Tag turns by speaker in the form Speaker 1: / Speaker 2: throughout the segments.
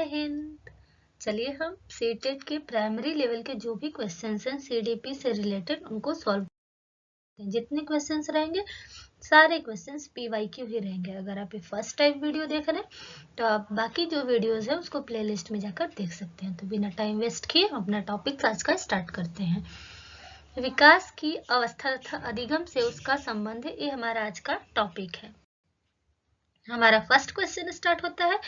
Speaker 1: जय हिंद। चलिए हम सीटेट के प्राइमरी लेवल के जो भी क्वेश्चंस हैं सीडीपी से रिलेटेड उनको सॉल्व करते हैं। जितने क्वेश्चंस रहेंगे सारे क्वेश्चंस पीवाईक्यू ही रहेंगे। अगर आप ये फर्स्ट टाइम वीडियो देख रहे हैं तो आप बाकी जो वीडियोस है उसको प्लेलिस्ट में जाकर देख सकते हैं। तो बिना टाइम वेस्ट किए हम अपना टॉपिक आज का स्टार्ट करते हैं। विकास की अवस्था तथा अधिगम से उसका संबंध है, ये हमारा आज का टॉपिक है। हमारा फर्स्ट क्वेश्चन स्टार्ट होता है,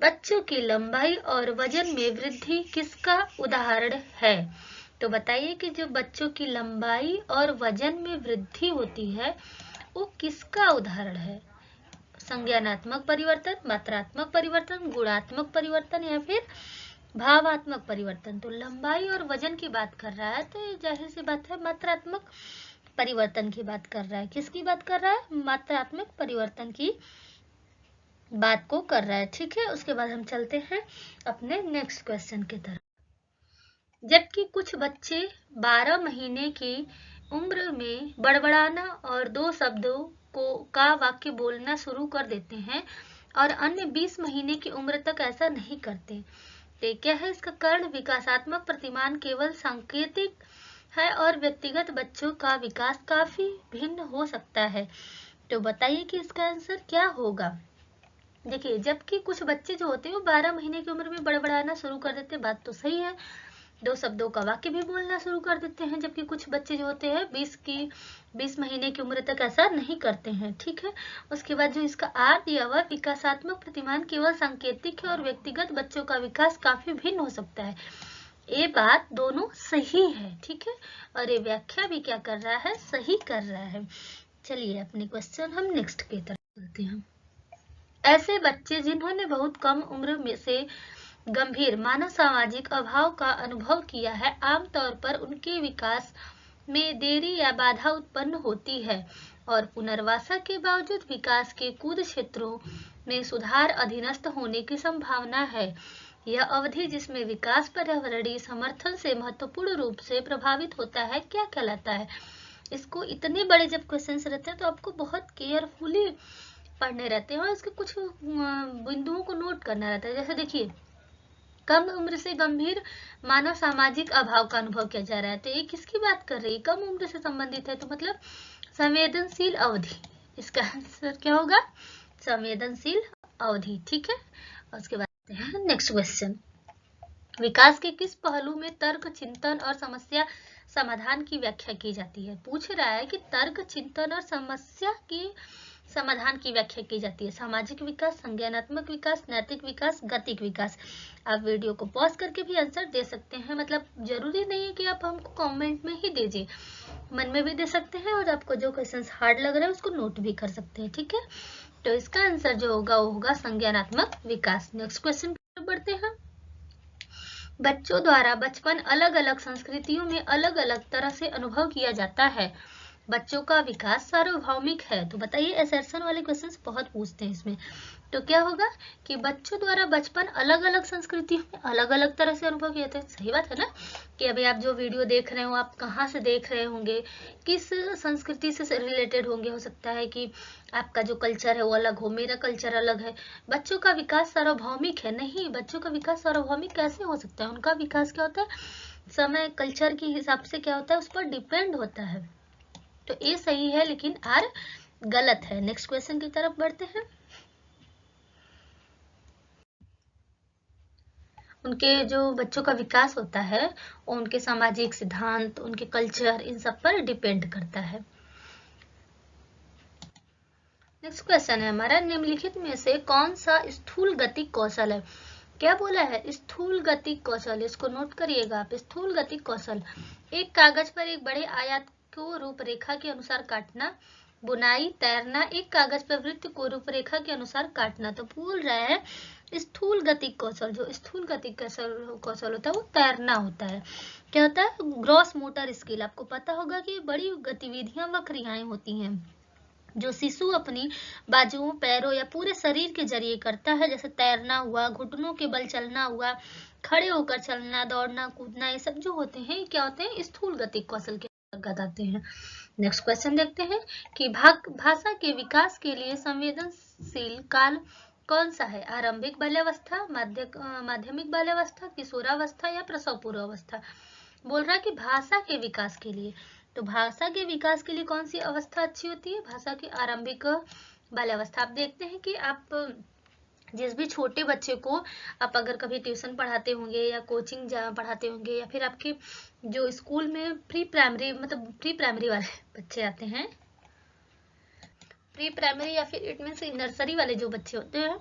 Speaker 1: बच्चों की लंबाई और वजन में वृद्धि किसका उदाहरण है? तो बताइए कि जो बच्चों की लंबाई और वजन में वृद्धि होती है वो किसका उदाहरण है? संज्ञानात्मक परिवर्तन, मात्रात्मक परिवर्तन, गुणात्मक परिवर्तन या फिर भावात्मक परिवर्तन? तो लंबाई और वजन की बात कर रहा है तो जाहिर सी बात है मात्रात्मक परिवर्तन की बात कर रहा है। किसकी बात कर रहा है? मात्रात्मक परिवर्तन की बात को कर रहा है। ठीक है, उसके बाद हम चलते हैं अपने नेक्स्ट क्वेश्चन की तरफ। जबकि कुछ बच्चे 12 महीने की उम्र में बड़बड़ाना और 2 शब्दों का वाक्य बोलना शुरू कर देते हैं और अन्य 20 महीने की उम्र तक ऐसा नहीं करते। तो क्या है इसका कारण? विकासात्मक प्रतिमान केवल सांकेतिक है और व्यक्तिगत बच्चों का विकास काफी भिन्न हो सकता है। तो बताइए कि इसका आंसर क्या होगा? देखिए, जबकि कुछ बच्चे जो होते हैं वो 12 महीने की उम्र में बड़बड़ाना शुरू कर देते हैं, बात तो सही है। 2 शब्दों का वाक्य भी बोलना शुरू कर देते हैं। जबकि कुछ बच्चे जो होते हैं 20 महीने की उम्र तक ऐसा नहीं करते हैं। ठीक है, उसके बाद जो इसका आर दिया हुआ, विकासात्मक प्रतिमान केवल सांकेतिक है और व्यक्तिगत बच्चों का विकास काफी भिन्न हो सकता है। ये बात दोनों सही है। ठीक है, और ये व्याख्या भी क्या कर रहा है? सही कर रहा है। चलिए अपने क्वेश्चन हम नेक्स्ट की तरफ चलते हैं। ऐसे बच्चे जिन्होंने बहुत कम उम्र में से गंभीर मानव सामाजिक अभाव का अनुभव किया है, आमतौर पर उनके विकास में देरी या बाधा उत्पन्न होती है और पुनर्वासा के बावजूद विकास के कुछ क्षेत्रों में सुधार अधीनस्थ होने की संभावना है। यह अवधि जिसमें विकास पर्यावरणीय समर्थन से महत्वपूर्ण रूप से प्रभावित होता है क्या कहलाता है? इसको इतने बड़े जब क्वेश्चंस रहते हैं तो आपको बहुत केयरफुली पढ़ने रहते हैं और इसके कुछ बिंदुओं को नोट करना रहता है। जैसे देखिए, कम उम्र से गंभीर मानव सामाजिक अभाव का अनुभव किया जा रहा है, तो ये किसकी बात कर रही है? कम उम्र से संबंधित है, तो मतलब संवेदनशील अवधि। इसका आंसर क्या होगा? संवेदनशील अवधि। ठीक है, उसके बाद नेक्स्ट क्वेश्चन। विकास के किस पहलू में तर्क, चिंतन और समस्या समाधान की व्याख्या की जाती है? पूछ रहा है कि तर्क, चिंतन और समस्या की समाधान की व्याख्या की जाती है। सामाजिक विकास, संज्ञानात्मक विकास, नैतिक विकास, गतिक विकास। आप वीडियो को पॉज करके भी आंसर दे सकते हैं, मतलब जरूरी नहीं है कि आप हमको कमेंट में ही दीजिए, मन में भी दे सकते हैं और आपको जो क्वेश्चंस हार्ड लग रहे हैं उसको नोट भी कर सकते हैं। ठीक है, तो इसका आंसर जो होगा वो होगा संज्ञानात्मक विकास। नेक्स्ट क्वेश्चन पर बढ़ते हैं। बच्चों द्वारा बचपन अलग अलग संस्कृतियों में अलग अलग तरह से अनुभव किया जाता है। बच्चों का विकास सार्वभौमिक है। तो बताइए, असर्शन वाले क्वेश्चंस बहुत पूछते हैं इसमें। तो क्या होगा कि बच्चों द्वारा बचपन अलग अलग संस्कृतियों में अलग अलग तरह से अनुभव किया जाता है। सही बात है ना कि अभी आप जो वीडियो देख रहे हो आप कहाँ से देख रहे होंगे, किस संस्कृति से रिलेटेड होंगे। हो सकता है कि आपका जो कल्चर है वो अलग हो, मेरा कल्चर अलग है। बच्चों का विकास सार्वभौमिक है? नहीं, बच्चों का विकास सार्वभौमिक कैसे हो सकता है? उनका विकास क्या होता है? समय, कल्चर के हिसाब से क्या होता है, उस पर डिपेंड होता है। तो ये सही है लेकिन आर गलत है। नेक्स्ट क्वेश्चन की तरफ बढ़ते हैं। उनके जो बच्चों का विकास होता है उनके सामाजिक सिद्धांत, उनके कल्चर, इन सब पर डिपेंड करता है। नेक्स्ट क्वेश्चन है हमारा, निम्नलिखित में से कौन सा स्थूल गतिक कौशल है? क्या बोला है? स्थूल गतिक कौशल। इसको नोट करिएगा आप। स्थूल गतिक कौशल, एक कागज पर एक बड़े आयत को रूपरेखा के अनुसार काटना। बुनाई, तैरना, एक कागज पर वृत्त को रूपरेखा के अनुसार काटना। तो बोल रहा है स्थूल गतिक कौशल, जो स्थूल गतिक कौशल होता है वो तैरना होता है। क्या होता है? Gross motor skill. आपको पता होगा कि बड़ी गतिविधियां व क्रियाएं होती हैं जो शिशु अपनी बाजुओं, पैरों या पूरे शरीर के जरिए करता है। जैसे तैरना हुआ, घुटनों के बल चलना हुआ, खड़े होकर चलना, दौड़ना, कूदना, ये सब जो होते हैं क्या होते हैं? स्थूल गतिक कौशल के अंतर्गत आते हैं। नेक्स्ट क्वेश्चन देखते हैं कि भाषा के विकास के लिए संवेदनशील काल कौन सा है? आरंभिक बाल्यावस्था, माध्यमिक बाल्यावस्था, किशोरावस्था या प्रसव पूर्व अवस्था? बोल रहा है कि भाषा के विकास के लिए। तो भाषा के विकास के लिए कौन सी अवस्था अच्छी होती है? भाषा की आरंभिक बाल्यावस्था। आप देखते हैं कि आप जिस भी छोटे बच्चे को आप अगर कभी ट्यूशन पढ़ाते होंगे या कोचिंग पढ़ाते होंगे या फिर आपके जो स्कूल में प्री प्राइमरी मतलब प्री प्राइमरी वाले बच्चे आते हैं, प्री प्राइमरी या फिर इट मीन्स नर्सरी वाले जो बच्चे होते हैं,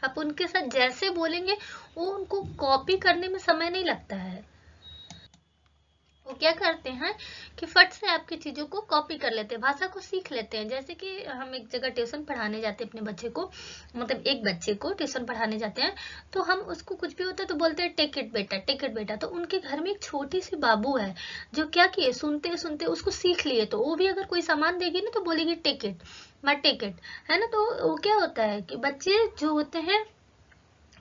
Speaker 1: आप उनके साथ जैसे बोलेंगे वो उनको कॉपी करने में समय नहीं लगता है। वो क्या करते हैं कि फट से आपकी चीजों को कॉपी कर लेते हैं, भाषा को सीख लेते हैं। जैसे कि हम एक जगह ट्यूशन पढ़ाने जाते हैं अपने बच्चे को, मतलब एक बच्चे को ट्यूशन पढ़ाने जाते हैं, तो हम उसको कुछ भी होता है तो बोलते हैं टेक इट बेटा, टेक इट बेटा। तो उनके घर में एक छोटी सी बाबू है जो क्या किए, सुनते सुनते उसको सीख लिए। तो वो भी अगर कोई सामान देगी ना तो बोलेगी टेक इट, मैं टेक इट, है ना। तो वो क्या होता है कि बच्चे जो होते हैं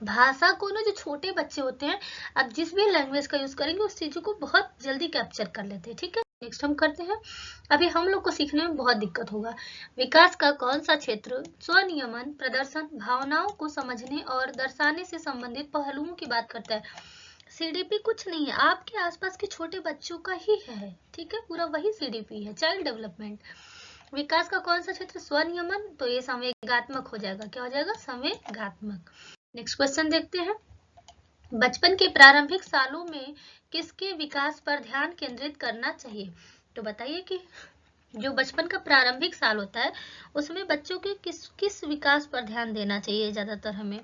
Speaker 1: भाषा को ना, जो छोटे बच्चे होते हैं, आप जिस भी लैंग्वेज का यूज करेंगे उस चीजों को बहुत जल्दी कैप्चर कर लेते हैं। ठीक है, नेक्स्ट हम करते हैं। अभी हम लोग को सीखने में बहुत दिक्कत होगा। विकास का कौन सा क्षेत्र स्वनियमन, प्रदर्शन, भावनाओं को समझने और दर्शाने से संबंधित पहलुओं की बात करता है? सीडीपी कुछ नहीं है, आपके आसपास के छोटे बच्चों का ही है। ठीक है, पूरा वही सीडीपी है, चाइल्ड डेवलपमेंट। विकास का कौन सा क्षेत्र स्वनियमन, तो ये संवेगात्मक हो जाएगा। क्या हो जाएगा? संवेगात्मक। नेक्स्ट क्वेश्चन देखते हैं। बचपन के प्रारंभिक सालों में किसके विकास पर ध्यान केंद्रित करना चाहिए? तो बताइए कि जो बचपन का प्रारंभिक साल होता है उसमें बच्चों के किस विकास पर ध्यान देना चाहिए ज्यादातर हमें?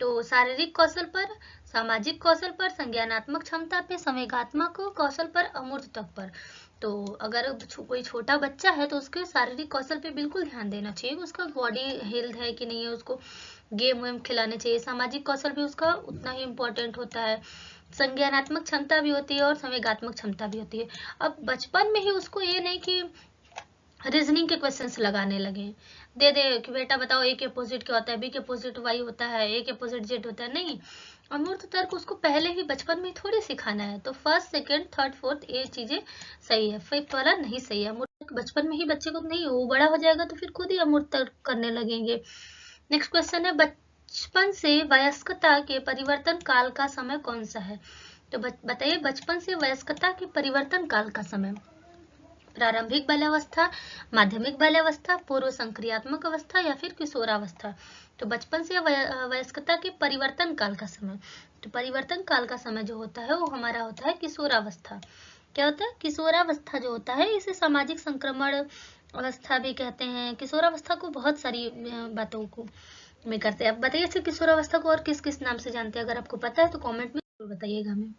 Speaker 1: तो शारीरिक कौशल पर, सामाजिक कौशल पर, संज्ञानात्मक क्षमता पे, संवेगात्मक कौशल पर, अमूर्तता पर। तो अगर कोई छोटा बच्चा है तो उसके शारीरिक कौशल पे बिल्कुल ध्यान देना चाहिए, उसका बॉडी हेल्थ है कि नहीं है, उसको गेम वेम खिलाने चाहिए। सामाजिक कौशल भी उसका उतना ही इम्पोर्टेंट होता है, संज्ञानात्मक क्षमता भी होती है और संवेगात्मक क्षमता भी होती है। अब बचपन में ही उसको ये नहीं कि रीजनिंग के क्वेश्चंस लगाने लगे, दे दे कि बेटा बताओ ए के अपोजिट क्या होता है, बी के अपोजिट वाई होता है, ए के अपोजिट जेड होता है। नहीं, अमूर्त तर्क उसको पहले ही बचपन में थोड़ी सिखाना है। तो फर्स्ट, सेकंड, थर्ड, फोर्थ ये चीजें सही है, फिफ्थ वाला नहीं सही है। अमूर्त तर्क बचपन में ही बच्चे को नहीं, वो बड़ा हो जाएगा तो फिर खुद ही अमूर्त तर्क करने लगेंगे। नेक्स्ट क्वेश्चन है, बचपन से वयस्कता के परिवर्तन काल का समय कौन सा है? तो बताइए, बचपन से वयस्कता के परिवर्तन काल का समय। प्रारंभिक बाल्यावस्था, माध्यमिक बाल्यावस्था, पूर्व संक्रियात्मक अवस्था या फिर किशोरावस्था? तो बचपन से वयस्कता के परिवर्तन काल का समय, तो परिवर्तन काल का समय जो होता है वो हमारा होता है किशोरावस्था। क्या होता है? किशोरावस्था जो होता है इसे सामाजिक संक्रमण अवस्था भी कहते हैं। किशोरावस्था को बहुत सारी बातों को में करते हैं। अब बताइए इसे किशोरावस्था को और किस किस नाम से जानते हैं? अगर आपको पता है तो कमेंट में जरूर बताइएगा हमें।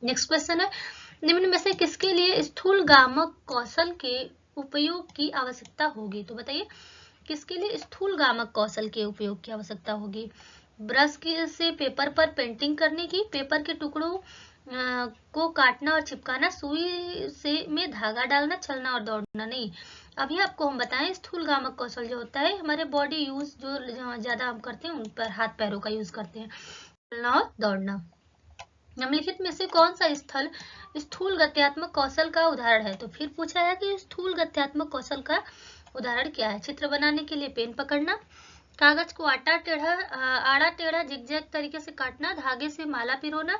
Speaker 1: नेक्स्ट क्वेश्चन है, निम्न में से किसके लिए स्थूलगामक कौशल के उपयोग की आवश्यकता होगी? तो बताइए किसके लिए स्थूलगामक कौशल के उपयोग की आवश्यकता होगी? ब्रश से पेपर पर पेंटिंग करने की, पेपर के टुकड़ों को काटना और चिपकाना, सुई से में धागा डालना, चलना और दौड़ना? नहीं, अभी आपको हम बताएं स्थूलगामक कौशल जो होता है हमारे बॉडी यूज जो ज्यादा हम करते हैं उन पर हाथ पैरों का यूज करते हैं, चलना और दौड़ना। निम्नलिखित में से कौन सा स्थल स्थूल गत्यात्मक कौशल का उदाहरण है? तो फिर पूछा है कि स्थूल गत्यात्मक कौशल का उदाहरण क्या है? चित्र बनाने के लिए पेन पकड़ना, कागज को आड़ा टेढ़ा जिगजैग तरीके से काटना, धागे से माला पिरोना,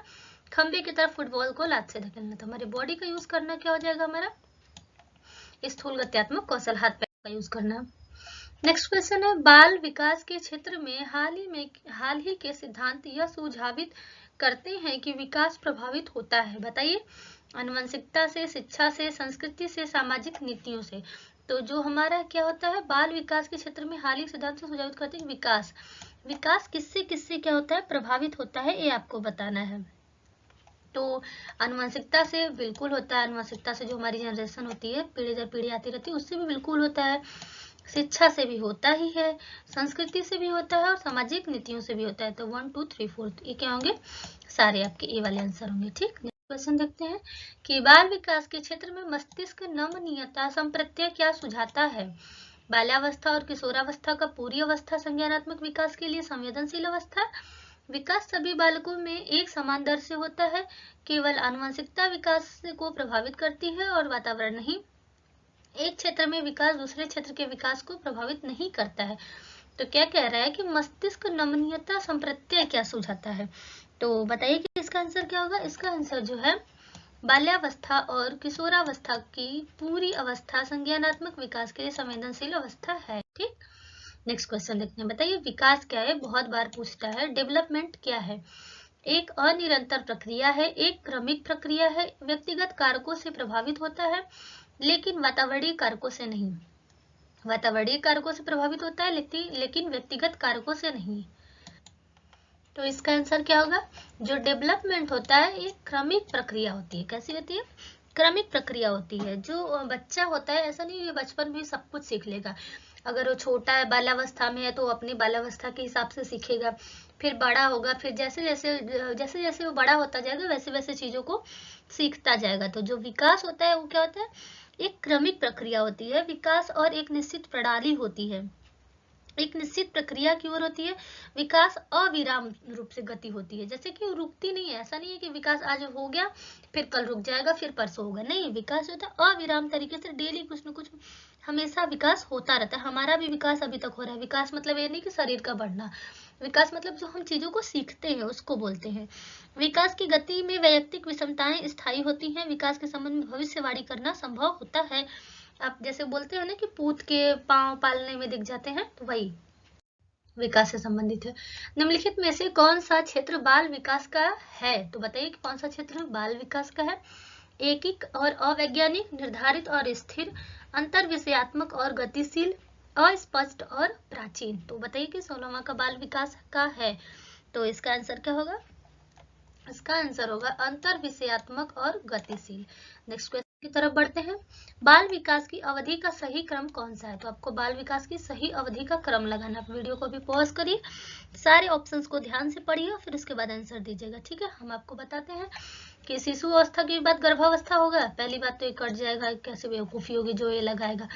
Speaker 1: खंबे की तरफ फुटबॉल को लात से धकेलना। तो हमारे बॉडी का यूज करना क्या हो जाएगा हमारा? स्थूल गत्यात्मक कौशल, हाथ पैर का यूज करना। नेक्स्ट क्वेश्चन है, बाल विकास के क्षेत्र में हाल ही के सिद्धांत यह सुझावित करते हैं कि विकास प्रभावित होता है। बताइए, आनुवंशिकता से, शिक्षा से, संस्कृति से, सामाजिक नीतियों से। तो जो हमारा क्या होता है, बाल विकास के क्षेत्र में हाल ही सिद्धांत से सुझावित करते हैं विकास किससे किससे क्या होता है, प्रभावित होता है, ये आपको बताना है। तो आनुवंशिकता से बिल्कुल होता है, आनुवंशिकता से जो हमारी जनरेशन होती है, पीढ़ी दर पीढ़ी आती रहती है, उससे भी बिल्कुल होता है। शिक्षा से भी होता ही है, संस्कृति से भी होता है और सामाजिक नीतियों से भी होता है। तो 1 2 3 4 ये क्या होंगे? सारे आपके ए वाले आंसर होंगे। ठीक, क्वेश्चन देखते हैं कि बाल विकास के क्षेत्र में मस्तिष्क नमनीयता संप्रत्यय क्या सुझाता है? बाल्यावस्था और किशोरावस्था का पूरी अवस्था संज्ञानात्मक विकास के लिए संवेदनशील अवस्था। विकास सभी बालकों में एक समान दर से होता है, केवल आनुवंशिकता विकास को प्रभावित करती है और वातावरण नहीं। एक क्षेत्र में विकास दूसरे क्षेत्र के विकास को प्रभावित नहीं करता है। तो क्या कह रहा है कि मस्तिष्क नमनीयता संप्रत्यय क्या सुझाता है। तो बताइए कि इसका आंसर क्या होगा। इसका आंसर जो है बाल्यावस्था और किशोरावस्था की पूरी अवस्था संज्ञानात्मक विकास के लिए संवेदनशील अवस्था है। ठीक, नेक्स्ट क्वेश्चन देखते हैं। बताइए विकास क्या है, बहुत बार पूछता है। डेवलपमेंट क्या है, एक अनिरंतर प्रक्रिया है, एक क्रमिक प्रक्रिया है, व्यक्तिगत कारकों से प्रभावित होता है लेकिन वातावरणीय कारकों से नहीं। वातावरणीय कारकों से प्रभावित होता है लेकिन व्यक्तिगत कारकों से नहीं। तो इसका आंसर क्या होगा। जो डेवलपमेंट होता है एक क्रमिक प्रक्रिया होती है। कैसी होती है, क्रमिक प्रक्रिया होती है। जो बच्चा होता है ऐसा नहीं है वो बचपन में सब कुछ सीख लेगा। अगर वो छोटा है, बाल्यावस्था में है, तो अपनी बाल्यावस्था के हिसाब से सीखेगा, फिर बड़ा होगा, फिर जैसे जैसे वो बड़ा होता जाएगा वैसे वैसे चीजों को सीखता जाएगा। तो जो विकास होता है वो क्या होता है, एक क्रमिक प्रक्रिया होती है। विकास और एक निश्चित प्रणाली होती है, एक निश्चित प्रक्रिया की ओर होती है। विकास अविराम रूप से गति होती है, जैसे कि रुकती नहीं है। ऐसा नहीं है कि विकास आज हो गया फिर कल रुक जाएगा फिर परसों होगा, नहीं, विकास होता है अविराम तरीके से, डेली कुछ न कुछ हमेशा विकास होता रहता है। हमारा भी विकास अभी तक हो रहा है। विकास मतलब ये नहीं कि शरीर का बढ़ना, विकास मतलब जो हम चीजों को सीखते हैं उसको बोलते हैं। विकास की गति में वैयक्तिक विषमताएं स्थायी होती हैं। विकास के संबंध में भविष्यवाणी करना संभव होता है। आप जैसे बोलते हो ना कि पूत के पांव पालने में दिख जाते हैं, तो वही विकास से संबंधित है। निम्नलिखित में से कौन सा क्षेत्र बाल विकास का है। तो बताइए कि कौन सा क्षेत्र बाल विकास का है। एकीक और अवैज्ञानिक, निर्धारित और स्थिर, अंतर विषयात्मक और गतिशील, अस्पष्ट और प्राचीन। तो बताइए कि 16वां का बाल विकास का है। तो इसका आंसर क्या होगा। इसका आंसर होगा अंतर विषयात्मक और गतिशील। नेक्स्ट क्वेश्चन की तरफ बढ़ते हैं। बाल विकास की अवधि का सही क्रम कौन सा है। तो आपको बाल विकास की सही अवधि का क्रम लगाना। आप वीडियो को भी पॉज करिए, सारे ऑप्शंस को ध्यान से पढ़िए, फिर उसके बाद आंसर दीजिएगा। ठीक है, हम आपको बताते हैं कि शिशु अवस्था के बाद गर्भावस्था होगा। पहली बात तो ये कट जाएगा, कैसे बेवकूफी होगी जो ये लगाएगा।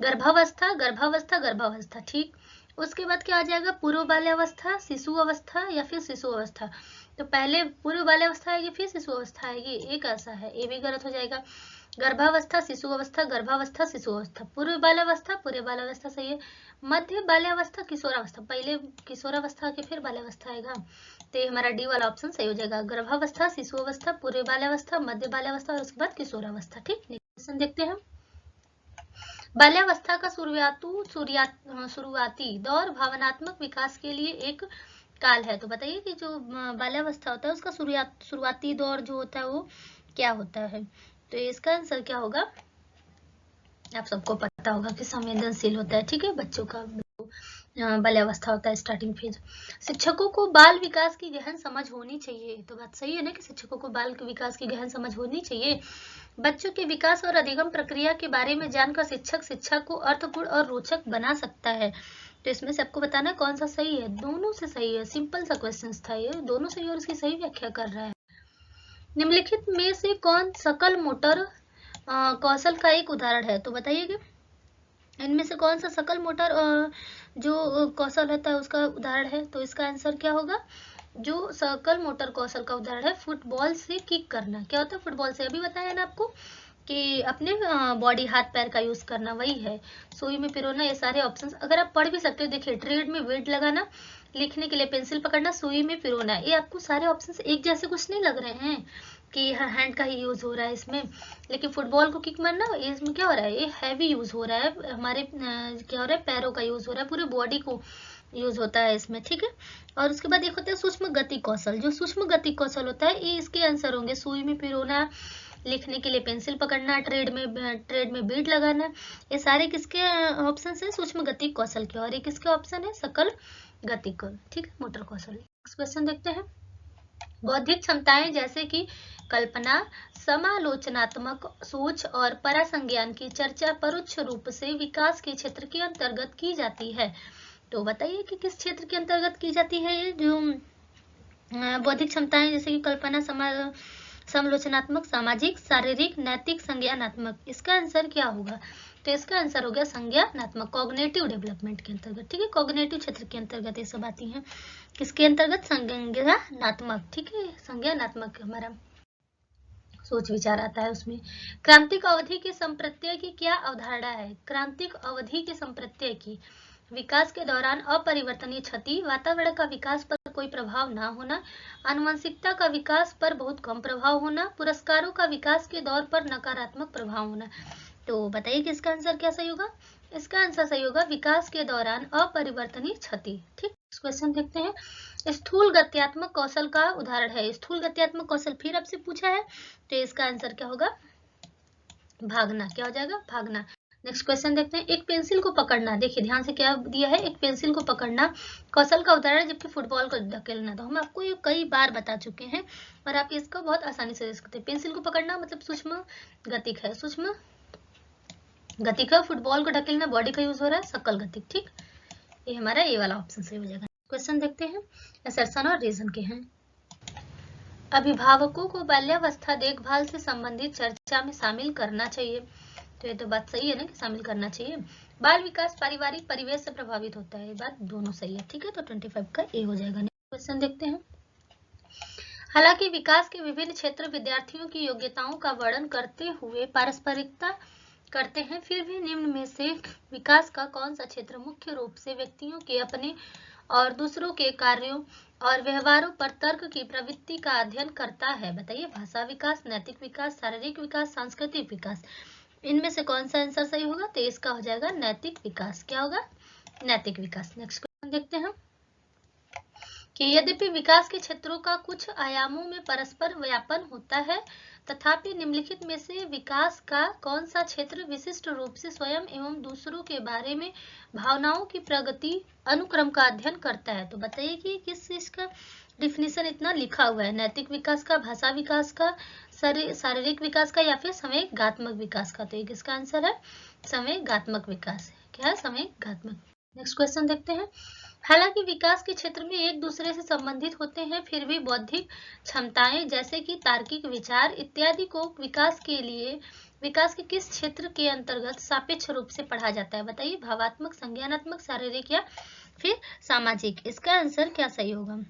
Speaker 1: गर्भावस्था गर्भावस्था गर्भावस्था, ठीक। उसके बाद क्या आ जाएगा, पूर्व बाल्यावस्था, शिशु अवस्था या फिर शिशु अवस्था। तो पहले पूर्व बाल्यावस्था आएगी फिर शिशु अवस्था आएगी, एक ऐसा है, ये भी गलत हो जाएगा। गर्भावस्था शिशु अवस्था, गर्भावस्था शिशु अवस्था, पूर्व बाल्यावस्था पूर्व बाल्यावस्था सही है। मध्य बाल्यावस्था किशोरावस्था, पहले किशोरावस्था के फिर बाल्यावस्था आएगा, तो ये हमारा डी वाला ऑप्शन सही हो जाएगा। गर्भावस्था, शिशु अवस्था, पूर्व बाल्यावस्था, मध्य बाल्यावस्था और उसके बाद किशोरावस्था। ठीक, क्वेश्चन देखते हैं। बाल्यावस्था का शुरुआती दौर भावनात्मक विकास के लिए एक काल है। तो बताइए कि जो बाल्यावस्था होता है उसका शुरुआती दौर जो होता है वो क्या होता है। तो इसका आंसर क्या होगा, आप सबको पता होगा कि संवेदनशील होता है। ठीक है, बच्चों का बाल्यावस्था होता है स्टार्टिंग फेज। शिक्षकों को बाल विकास की गहन समझ होनी चाहिए। तो बात सही है ना कि शिक्षकों को बाल विकास की गहन समझ होनी चाहिए। बच्चों के विकास और अधिगम प्रक्रिया के बारे में जानकर शिक्षा को अर्थपूर्ण और रोचक बना सकता है। तो इसमें से आपको बताना है कौन सा सही है। दोनों से सही है, सिंपल सा क्वेश्चन था ये, दोनों सही और इसकी सही व्याख्या कर रहा है। निम्नलिखित में से कौन सकल मोटर कौशल का एक उदाहरण है। तो बताइए इनमें से कौन सा सकल मोटर जो कौशल होता है उसका उदाहरण है। तो इसका आंसर क्या होगा, जो सकल मोटर कौशल का उदाहरण है फुटबॉल से किक करना। क्या होता है फुटबॉल से, अभी बताया ना आपको कि अपने बॉडी हाथ पैर का यूज करना, वही है। सुई में पिरोना, ये सारे ऑप्शंस अगर आप पढ़ भी सकते हो। देखिए, ट्रेड में वेट लगाना, लिखने के लिए पेंसिल पकड़ना, सुई में पिरोना, ये आपको सारे ऑप्शंस एक जैसे कुछ नहीं लग रहे हैं कि हैंड का ही यूज हो रहा है इसमें। लेकिन फुटबॉल को किक मारना, इसमें क्या हो रहा है, ये हैवी यूज हो रहा है, हमारे क्या हो रहा है, पैरों का यूज हो रहा है, पूरे बॉडी को यूज होता है इसमें। ठीक है, और उसके बाद एक होता है सूक्ष्म गति कौशल। जो सूक्ष्म गति कौशल होता है ये इसके आंसर होंगे, सुई में पिरोना, लिखने के लिए पेंसिल पकड़ना, ट्रेड में बीट लगाना, ये सारे किसके ऑप्शन है, सूक्ष्म गति कौशल के। और ये किसके ऑप्शन है, सकल गति कौशल। ठीक है, मोटर कौशल। नेक्स्ट क्वेश्चन देखते हैं। बौद्धिक क्षमताएं जैसे कि कल्पना, समालोचनात्मक सोच और परासंज्ञान की चर्चा परोक्ष रूप से विकास के क्षेत्र के अंतर्गत की जाती है। तो बताइए कि किस क्षेत्र के अंतर्गत की जाती है ये जो बौद्धिक क्षमताएं जैसे कि कल्पना, समालोचनात्मक, सामाजिक, शारीरिक, नैतिक, संज्ञानात्मक। इसका आंसर क्या होगा, तो इसका आंसर हो गया संज्ञानात्मक, कॉग्निटिव डेवलपमेंट के अंतर्गत। ठीक है, कॉग्निटिव क्षेत्र के अंतर्गत ये सब आती हैं। किसके अंतर्गत, संज्ञानात्मक। ठीक है, संज्ञानात्मक हमारा सोच विचार आता है उसमें। क्रांतिक अवधि के संप्रत्यय की क्या अवधारणा है। क्रांतिक अवधि के संप्रत्यय की विकास के दौरान अपरिवर्तनीय क्षति, वातावरण का विकास पर कोई प्रभाव ना होना, आनुवंशिकता का विकास पर बहुत कम प्रभाव होना, पुरस्कारों का विकास के दौर पर नकारात्मक प्रभाव होना। तो बताइए कि इसका आंसर क्या सही होगा? इसका आंसर सही होगा विकास के दौरान अपरिवर्तनीय क्षति। ठीक, क्वेश्चन देखते हैं। स्थूल गत्यात्मक कौशल का उदाहरण है। स्थूल गत्यात्मक कौशल फिर आपसे पूछा है, तो इसका आंसर क्या होगा? भागना। क्या हो जाएगा? भागना। नेक्स्ट क्वेश्चन देखते हैं। एक पेंसिल को पकड़ना, देखिए ध्यान से क्या दिया है, एक पेंसिल को पकड़ना कौशल का उदाहरण, जबकि फुटबॉल को धकेलना। तो हम आपको ये कई बार बता चुके हैं और आप इसको बहुत आसानी से देख सकते हैं। पेंसिल को पकड़ना मतलब सूक्ष्म गतिक है, सूक्ष्म गतिक है। फुटबॉल को ढकेलना बॉडी का यूज हो रहा है, सकल गतिक। ठीक, ये हमारा ए वाला ऑप्शन सही हो जाएगा। क्वेश्चन देखते हैं, असर्शन और रीजन के हैं। अभिभावकों को बाल्यावस्था देखभाल से संबंधित चर्चा में शामिल करना चाहिए। तो ये तो बात सही है ना कि शामिल करना चाहिए। बाल विकास पारिवारिक परिवेश से प्रभावित होता है, ये बात दोनों सही है। ठीक है, तो 25 का ए हो जाएगा। क्वेश्चन देखते हैं। हालांकि विकास के विभिन्न क्षेत्र विद्यार्थियों की योग्यताओं का वर्णन करते हुए पारस्परिकता करते हैं, फिर भी निम्न में से विकास का कौन सा क्षेत्र मुख्य रूप से व्यक्तियों के अपने और दूसरों के कार्यों और व्यवहारों पर तर्क की प्रवृत्ति का अध्ययन करता है? बताइए। भाषा विकास, नैतिक विकास, शारीरिक विकास, सांस्कृतिक विकास। इनमें से कौन सा आंसर सही होगा? तो इसका हो जाएगा नैतिक विकास। क्या होगा? नैतिक विकास। नेक्स्ट क्वेश्चन देखते हैं कि यद्यपि विकास के क्षेत्रों का कुछ आयामों में परस्पर व्यापन होता है, तथापि निम्नलिखित में से विकास का कौन सा क्षेत्र विशिष्ट रूप से स्वयं एवं दूसरों के बारे में भावनाओं की प्रगति अनुक्रम का अध्ययन करता है? तो बताइए कि किस चीज का डिफिनीशन इतना लिखा हुआ है, नैतिक विकास का, भाषा विकास का, शारीरिक विकास का, या फिर संवेगात्मक विकास का? तो ये किसका आंसर है? संवेगात्मक विकास। क्या है? संवेगात्मक। नेक्स्ट क्वेश्चन देखते हैं। हालांकि विकास के क्षेत्र में एक दूसरे से संबंधित होते हैं, फिर भी बौद्धिक क्षमताएं जैसे कि तार्किक विचार इत्यादि को विकास के किस क्षेत्र के अंतर्गत सापेक्ष रूप से पढ़ा जाता है? बताइए। भावात्मक, संज्ञानात्मक, शारीरिक या फिर सामाजिक? इसका आंसर क्या सही होगा?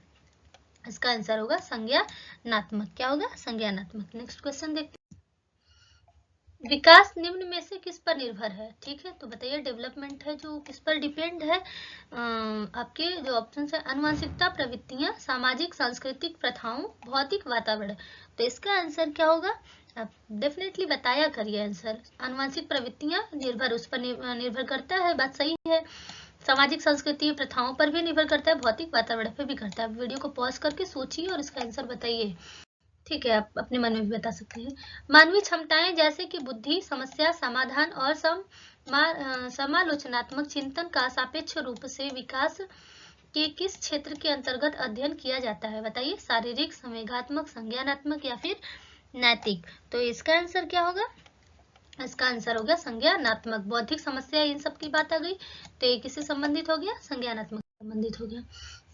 Speaker 1: इसका आंसर होगा संज्ञानात्मक। क्या होगा? संज्ञानात्मक। नेक्स्ट क्वेश्चन देखते हैं। विकास निम्न में से किस पर निर्भर है? ठीक है, तो बताइए। डेवलपमेंट है जो किस पर डिपेंड है? आपके जो ऑप्शन है, आनुवंशिकता, प्रवृत्तियां, सामाजिक सांस्कृतिक प्रथाओं, भौतिक वातावरण। तो इसका आंसर क्या होगा? आप डेफिनेटली बताया करिए आंसर। आनुवंशिक प्रवृत्तियां निर्भर, उस पर निर्भर करता है, बात सही है। सामाजिक सांस्कृतिक प्रथाओं पर भी निर्भर करता है, भौतिक वातावरण पर भी करता है। वीडियो को पॉज करके सोचिए और इसका आंसर बताइए। ठीक है, आप अपने मन में भी बता सकते हैं। मानवीय क्षमताएं जैसे कि बुद्धि, समस्या समाधान और समालोचनात्मक चिंतन का सापेक्ष रूप से विकास के किस क्षेत्र के अंतर्गत अध्ययन किया जाता है? बताइए। शारीरिक, संवेगात्मक, संज्ञानात्मक या फिर नैतिक? तो इसका आंसर क्या होगा? इसका आंसर हो गया संज्ञानात्मक। बौद्धिक समस्या इन सब की बात आ गई, तो ये किससे संबंधित हो गया? संज्ञानात्मक संबंधित हो गया।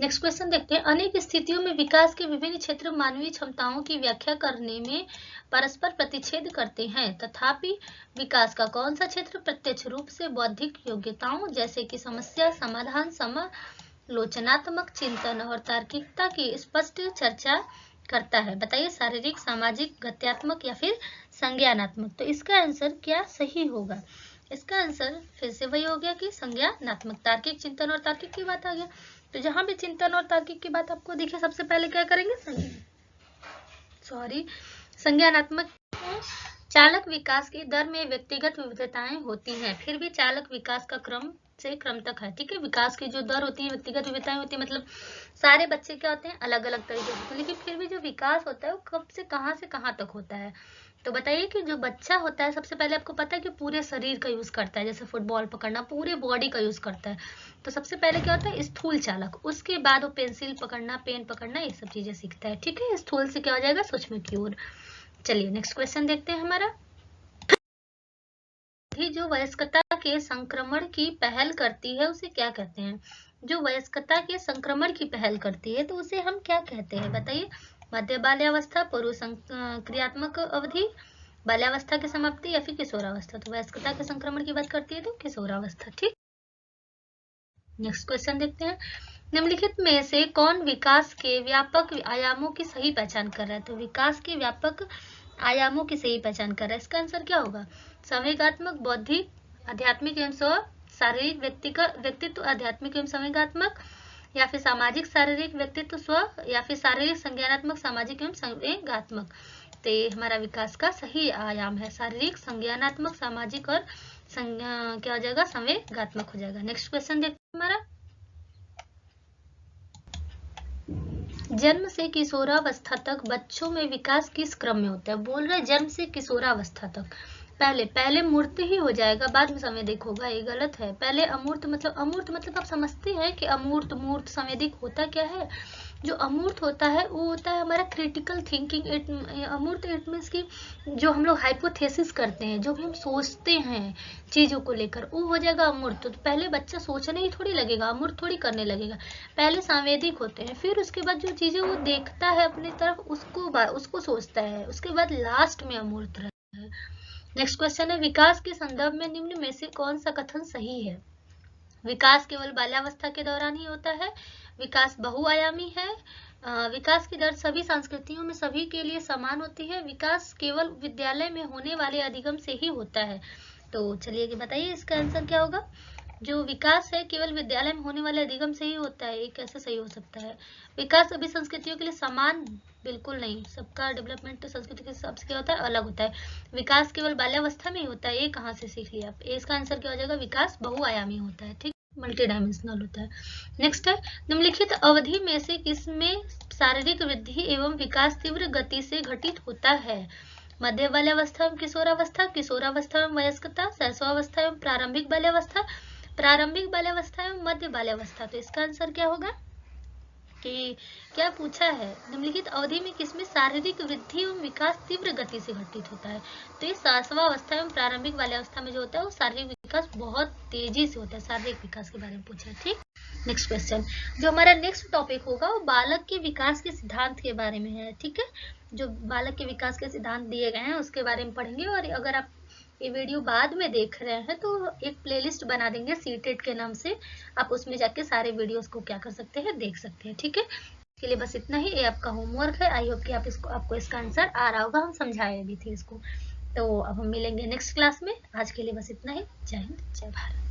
Speaker 1: नेक्स्ट क्वेश्चन देखते हैं। अनेक स्थितियों में विकास के विभिन्न क्षेत्र मानवीय क्षमताओं की व्याख्या करने में परस्पर प्रतिच्छेद करते हैं, तथापि विकास का कौन सा क्षेत्र प्रत्यक्ष रूप से बौद्धिक योग्यताओं जैसे कि समस्या समाधान, समालोचनात्मक चिंतन और तार्किकता की स्पष्ट चर्चा करता है? बताइए। शारीरिक, सामाजिक, गत्यात्मक या फिर संज्ञानात्मक? तो इसका आंसर क्या सही होगा? इसका आंसर फिर से वही हो गया कि संज्ञानात्मक। तार्किक, चिंतन और तार्किक की बात आ गया, तो जहां भी चिंतन और तार्किक की बात आपको दिखे, सबसे पहले क्या करेंगे? संज्ञानात्मक। चालक विकास की दर में व्यक्तिगत विविधताएं होती हैं, फिर भी चालक विकास का क्रम से क्रम तक है। ठीक है, विकास की जो दर होती है, व्यक्तिगत विविधताएं होती है, मतलब सारे बच्चे क्या होते हैं? अलग अलग तरीके से, लेकिन फिर भी जो विकास होता है वो कब से कहां तक होता है? तो बताइए कि जो बच्चा होता है, सबसे पहले आपको पता है कि पूरे शरीर का यूज करता है, जैसे फुटबॉल पकड़ना पूरे बॉडी का यूज करता है। तो सबसे पहले क्या होता है? स्थूल चालक। उसके बाद वो पेंसिल पकड़ना, पेन पकड़ना, ये सब चीजें सीखता है। ठीक है, स्थूल से क्या हो जाएगा? सूक्ष्म की ओर। चलिए नेक्स्ट क्वेश्चन देखते हैं हमारा। जो वयस्कता के संक्रमण की पहल करती है उसे क्या कहते हैं? जो वयस्कता के संक्रमण की पहल करती है तो उसे हम क्या कहते हैं? बताइए। मध्य बाल्यावस्था, पूर्व क्रियात्मक अवधि, बाल्यावस्था की समाप्ति या फिर किशोरावस्था? तो वयस्कता के संक्रमण की बात करती है तो किशोरावस्था। ठीक, नेक्स्ट क्वेश्चन देखते हैं। निम्नलिखित में से कौन विकास के व्यापक आयामों की सही पहचान कर रहा है? तो विकास के व्यापक आयामों की सही पहचान कर रहा है, इसका आंसर क्या होगा? संवेगात्मक, बौद्धिक, आध्यात्मिक एवं शारीरिक व्यक्तित्व आध्यात्मिक एवं संवेगात्मक, या फिर सामाजिक शारीरिक व्यक्तित्व स्व, या फिर शारीरिक संज्ञानात्मक सामाजिक एवं संवेगात्मक। तो ये हमारा विकास का सही आयाम है, शारीरिक संज्ञानात्मक सामाजिक और क्या हो जाएगा, संवेगात्मक हो जाएगा। नेक्स्ट क्वेश्चन देखते हैं हमारा, जन्म से किशोरावस्था तक बच्चों में विकास किस क्रम में होता है। बोल रहे जन्म से किशोरावस्था तक, पहले मूर्त ही हो जाएगा, बाद में संवेदिक होगा, ये गलत है। पहले अमूर्त मतलब आप समझते हैं कि अमूर्त मूर्त संवेदिक होता क्या है। जो अमूर्त होता है वो होता है हमारा क्रिटिकल थिंकिंग। अमूर्त इट मीन्स की जो हम लोग हाइपोथेसिस करते हैं, जो भी हम सोचते हैं चीजों को लेकर, वो हो जाएगा अमूर्त। तो पहले बच्चा सोचने ही थोड़ी लगेगा, अमूर्त थोड़ी करने लगेगा। पहले संवेदिक होते हैं, फिर उसके बाद जो चीजें वो देखता है अपनी तरफ उसको सोचता है, उसके बाद लास्ट में अमूर्त रहता है। नेक्स्ट क्वेश्चन है, विकास के संदर्भ में निम्न में से कौन सा कथन सही है। विकास केवल बाल्यावस्था के दौरान ही होता है, विकास बहुआयामी है, विकास की दर सभी संस्कृतियों में सभी के लिए समान होती है, विकास केवल विद्यालय में होने वाले अधिगम से ही होता है। तो चलिए बताइए इसका आंसर क्या होगा। जो विकास है केवल विद्यालय में होने वाले अधिगम से ही होता है, ये कैसे सही हो सकता है। विकास सभी संस्कृतियों के लिए समान बिल्कुल नहीं, सबका डेवलपमेंट संस्कृति के हिसाब से क्या होता है, अलग होता है। विकास केवल बाल्यावस्था में ही होता है, ये कहाँ से सीख लिया आप। इसका आंसर क्या हो जाएगा, विकास बहुआयामी होता है, ठीक, मल्टी डायमेंशनल होता है। नेक्स्ट है, निम्नलिखित अवधि में से किसमें शारीरिक वृद्धि एवं विकास तीव्र गति से घटित होता है। मध्य बाल्यावस्था एवं किशोरावस्था, किशोरावस्था एवं वयस्कता, शैशवावस्था एवं प्रारंभिक बाल्यावस्था, प्रारंभिक बाल्यावस्था एवं मध्य बाल्यावस्था। तो इसका आंसर क्या होगा कि क्या पूछा है, निम्नलिखित अवधि में किसमें शारीरिक वृद्धि एवं विकास तीव्र गति से घटित होता है। तो ये शैशवावस्था एवं प्रारंभिक बाल्यावस्था में जो होता है वो शारीरिक विकास बहुत तेजी से होता है, शारीरिक विकास के बारे में पूछा है, ठीक। नेक्स्ट क्वेश्चन, जो हमारा नेक्स्ट टॉपिक होगा वो बालक के विकास के सिद्धांत के बारे में है, ठीक है। जो बालक के विकास के सिद्धांत दिए गए हैं उसके बारे में पढ़ेंगे। और अगर आप ये वीडियो बाद में देख रहे हैं तो एक प्लेलिस्ट बना देंगे सीटेट के नाम से, आप उसमें जाके सारे वीडियोस को क्या कर सकते हैं, देख सकते हैं, ठीक है। इसके लिए बस इतना ही, ये आपका होमवर्क है। आई होप कि आपको इसका आंसर आ रहा होगा, हम समझाए भी थे इसको। तो अब हम मिलेंगे नेक्स्ट क्लास में, आज के लिए बस इतना ही। जय हिंद, जय भारत।